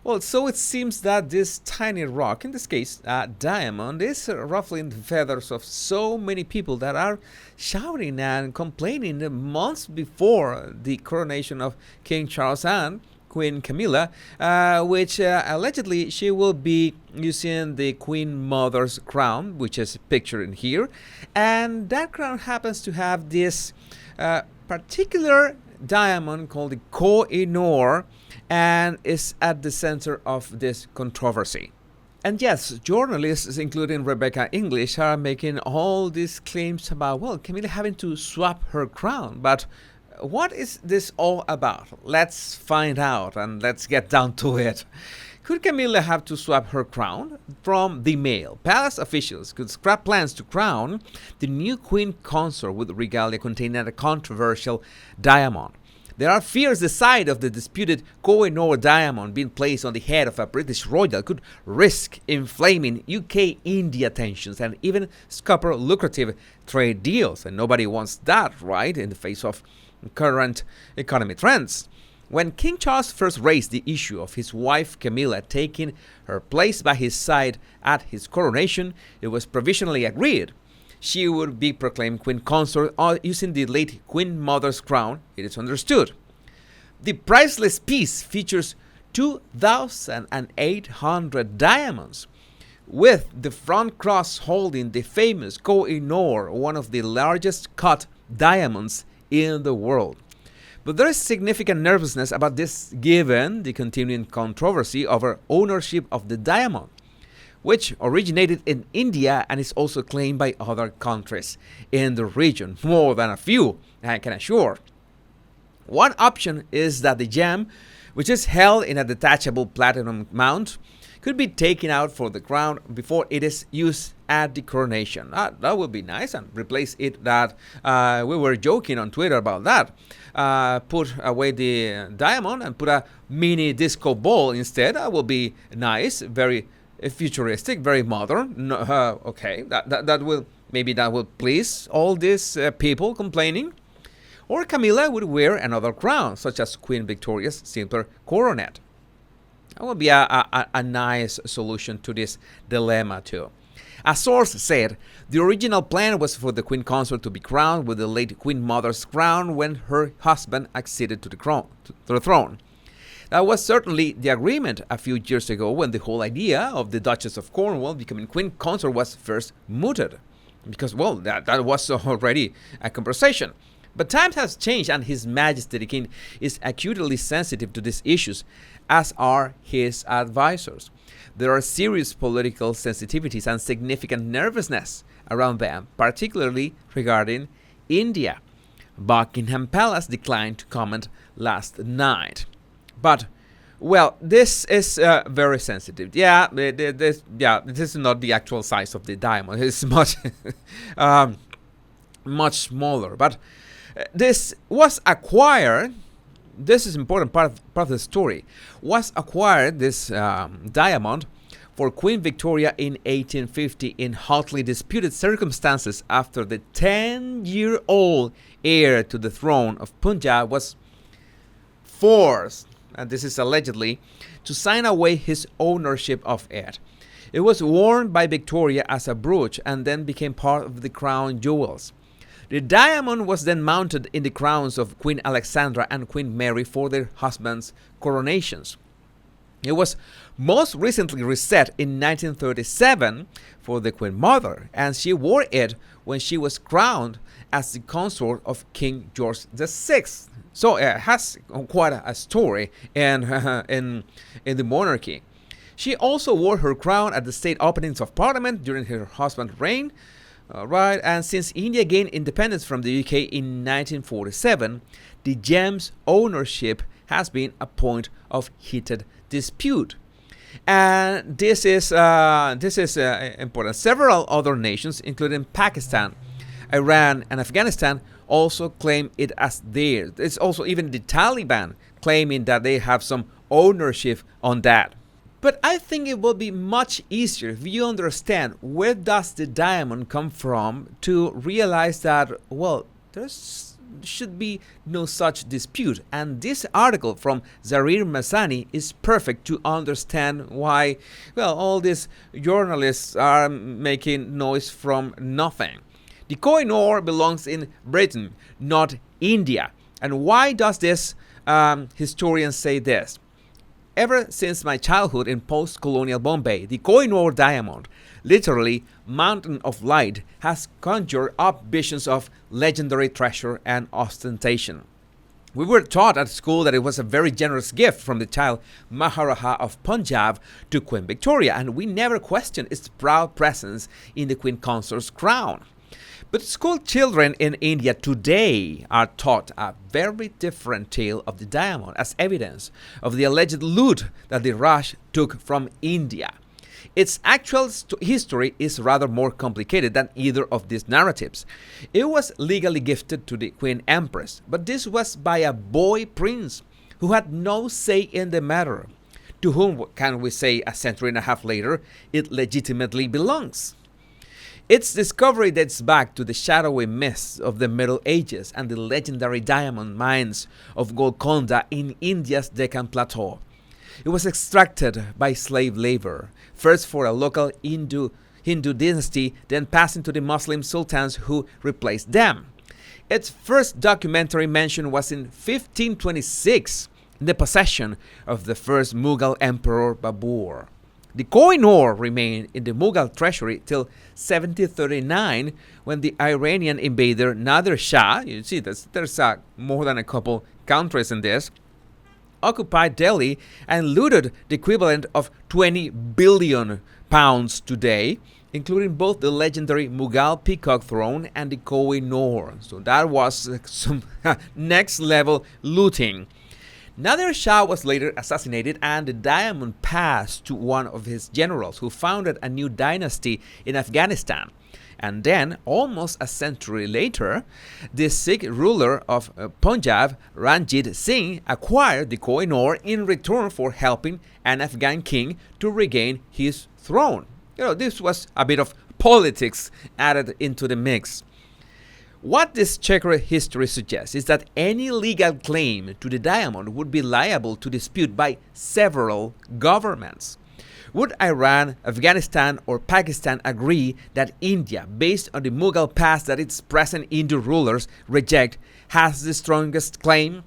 Well, so it seems that this tiny rock, in this case, a diamond, is ruffling the feathers of so many people that are shouting and complaining months before the coronation of King Charles and Queen Camilla, which allegedly she will be using the Queen Mother's crown, which is pictured in here. And that crown happens to have this particular diamond called the Koh-i-Noor, and is at the center of this controversy. And yes, journalists, including Rebecca English, are making all these claims about, well, Camilla having to swap her crown. But what is this all about? Let's find out and let's get down to it. Could Camilla have to swap her crown? From the Mail, palace officials could scrap plans to crown the new queen consort with regalia containing a controversial diamond. There are fears the sight of the disputed Koh-i-Noor diamond being placed on the head of a British royal could risk inflaming UK-India tensions and even scupper lucrative trade deals. And nobody wants that, right, in the face of current economic trends. When King Charles first raised the issue of his wife Camilla taking her place by his side at his coronation, it was provisionally agreed she would be proclaimed Queen Consort using the late Queen Mother's crown, it is understood. The priceless piece features 2,800 diamonds, with the front cross holding the famous Koh-i-Noor, one of the largest cut diamonds in the world. But there is significant nervousness about this given the continuing controversy over ownership of the diamond, which originated in India and is also claimed by other countries in the region, more than a few, I can assure. One option is that the gem, which is held in a detachable platinum mount, could be taken out for the crown before it is used at the coronation. That would be nice, and replace it that we were joking on Twitter about that. Put away the diamond and put a mini disco ball instead. That will be nice, very futuristic, very modern. No, okay, that will, maybe that will please all these people complaining. Or Camilla would wear another crown, such as Queen Victoria's silver coronet. That would be a nice solution to this dilemma too. A source said the original plan was for the Queen Consort to be crowned with the late Queen Mother's crown when her husband acceded to the throne. That was certainly the agreement a few years ago when the whole idea of the Duchess of Cornwall becoming Queen Consort was first mooted. Because, well, that was already a conversation. But times have changed, and His Majesty the King is acutely sensitive to these issues, as are his advisors. There are serious political sensitivities and significant nervousness around them, particularly regarding India. Buckingham Palace declined to comment last night. But, well, this is very sensitive. This is not the actual size of the diamond. It's much, much smaller. But this was acquired. This is important part of the story. Was acquired, this diamond, for Queen Victoria in 1850 in hotly disputed circumstances after the 10-year-old heir to the throne of Punjab was forced, and this is allegedly, to sign away his ownership of it. It was worn by Victoria as a brooch and then became part of the crown jewels. The diamond was then mounted in the crowns of Queen Alexandra and Queen Mary for their husbands' coronations. It was most recently reset in 1937 for the Queen Mother, and she wore it when she was crowned as the consort of King George VI. So it has quite a story in the monarchy. She also wore her crown at the state openings of Parliament during her husband's reign. Right, and since India gained independence from the UK in 1947, the gem's ownership has been a point of heated dispute. And this is important. Several other nations, including Pakistan, Iran, and Afghanistan, also claim it as theirs. It's also even the Taliban claiming that they have some ownership on that. But I think it will be much easier if you understand where does the diamond come from to realize that, well, there's should be no such dispute. And this article from Zarir Masani is perfect to understand why, well, all these journalists are making noise from nothing. The Koh-i-Noor belongs in Britain, not India. And why does this historian say this? Ever since my childhood in post-colonial Bombay, the Koh-i-Noor diamond, literally mountain of light, has conjured up visions of legendary treasure and ostentation. We were taught at school that it was a very generous gift from the child Maharaja of Punjab to Queen Victoria, and we never questioned its proud presence in the Queen Consort's crown. But school children in India today are taught a very different tale of the diamond as evidence of the alleged loot that the Raj took from India. Its actual history is rather more complicated than either of these narratives. It was legally gifted to the Queen Empress, but this was by a boy prince who had no say in the matter, to whom, can we say a century and a half later, it legitimately belongs. Its discovery dates back to the shadowy mists of the Middle Ages and the legendary diamond mines of Golconda in India's Deccan Plateau. It was extracted by slave labor, first for a local Hindu dynasty, then passing to the Muslim sultans who replaced them. Its first documentary mention was in 1526, in the possession of the first Mughal emperor Babur. The Koh-i-Noor remained in the Mughal treasury till 1739, when the Iranian invader Nadir Shah, you see there's more than a couple countries in this, occupied Delhi and looted the equivalent of 20 billion pounds today, including both the legendary Mughal peacock throne and the Koh-i-Noor. So that was some next level looting. Nadir Shah was later assassinated, and the diamond passed to one of his generals, who founded a new dynasty in Afghanistan. And then, almost a century later, the Sikh ruler of Punjab, Ranjit Singh, acquired the Koh-i-Noor in return for helping an Afghan king to regain his throne. This was a bit of politics added into the mix. What this checkered history suggests is that any legal claim to the diamond would be liable to dispute by several governments. Would Iran, Afghanistan, or Pakistan agree that India, based on the Mughal past that its present Hindu rulers reject, has the strongest claim?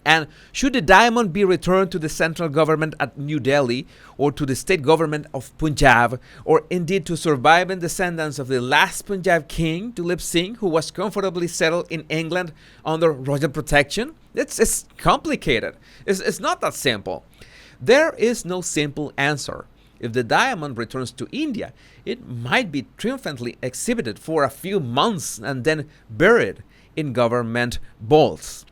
And should the diamond be returned to the central government at New Delhi, or to the state government of Punjab, or indeed to surviving descendants of the last Punjab king, Tulip Singh, who was comfortably settled in England under royal protection? It's complicated. It's not that simple. There is no simple answer. If the diamond returns to India, it might be triumphantly exhibited for a few months and then buried in government vaults.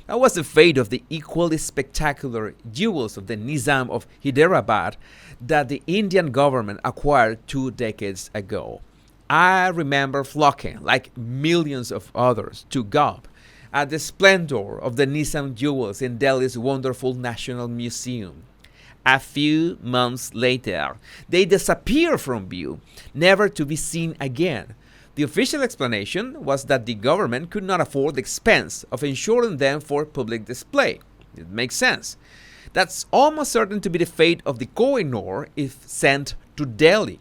That was the fate of the equally spectacular jewels of the Nizam of Hyderabad that the Indian government acquired 2 decades ago. I remember flocking, like millions of others, to gape at the splendor of the Nizam jewels in Delhi's wonderful National Museum. A few months later, they disappear from view, never to be seen again. The official explanation was that the government could not afford the expense of insuring them for public display. It makes sense. That's almost certain to be the fate of the Koh-i-Noor if sent to Delhi.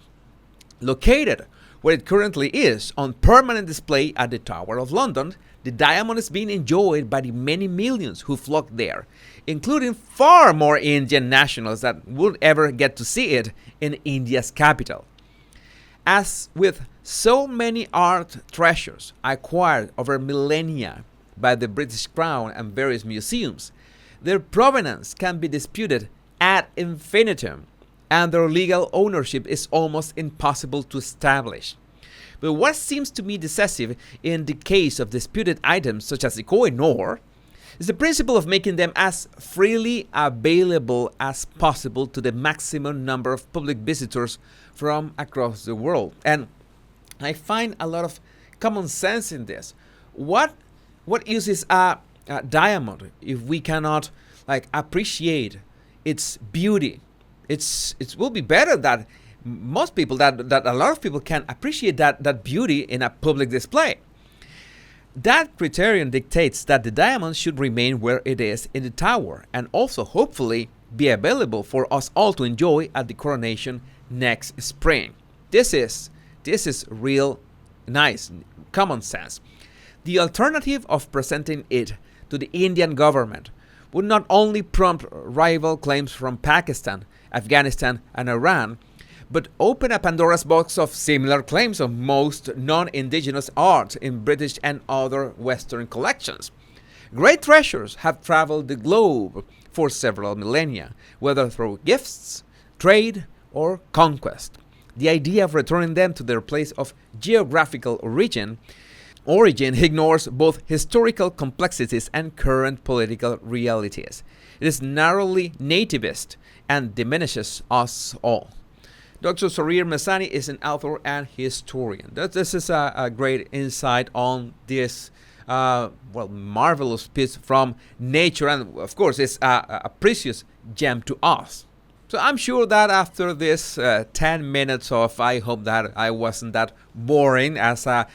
Located where it currently is, on permanent display at the Tower of London, the diamond is being enjoyed by the many millions who flock there, including far more Indian nationals that would ever get to see it in India's capital. As with so many art treasures acquired over millennia by the British Crown and various museums, their provenance can be disputed ad infinitum, and their legal ownership is almost impossible to establish. But what seems to me decisive in the case of disputed items such as the Koh-i-Noor is the principle of making them as freely available as possible to the maximum number of public visitors from across the world. And I find a lot of common sense in this. What use is a diamond if we cannot appreciate its beauty? It will be better that most people, that a lot of people can appreciate that beauty in a public display. That criterion dictates that the diamond should remain where it is in the tower and also hopefully be available for us all to enjoy at the coronation next spring. This is real nice common sense. The alternative of presenting it to the Indian government would not only prompt rival claims from Pakistan, Afghanistan, and Iran, but open a Pandora's box of similar claims of most non-indigenous art in British and other Western collections. Great treasures have traveled the globe for several millennia, whether through gifts, trade, or conquest. The idea of returning them to their place of geographical origin ignores both historical complexities and current political realities. It is narrowly nativist and diminishes us all. Dr. Sarir Mesani is an author and historian. This is a great insight on this marvelous piece from nature, and of course it's a precious gem to us. So I'm sure that after this 10 minutes of, I hope that I wasn't that boring as a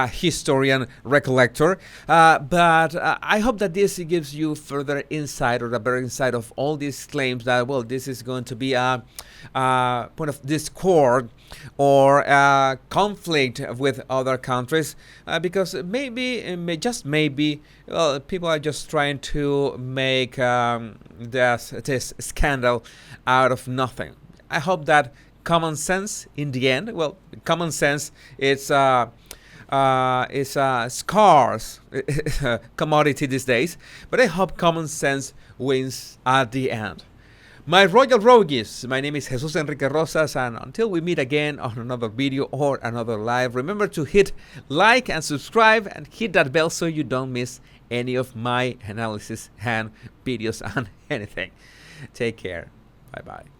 historian recollector, but I hope that this gives you further insight or a better insight of all these claims that, well, this is going to be a point of discord or conflict with other countries, because just maybe, well, people are just trying to make this scandal out of nothing. I hope that common sense in the end, well, common sense it's a scarce commodity these days, but I hope common sense wins at the end. My Royal Rogues, my name is Jesus Enrique Rosas, and until we meet again on another video or another live, remember to hit like and subscribe and hit that bell so you don't miss any of my analysis and videos on anything. Take care. Bye-bye.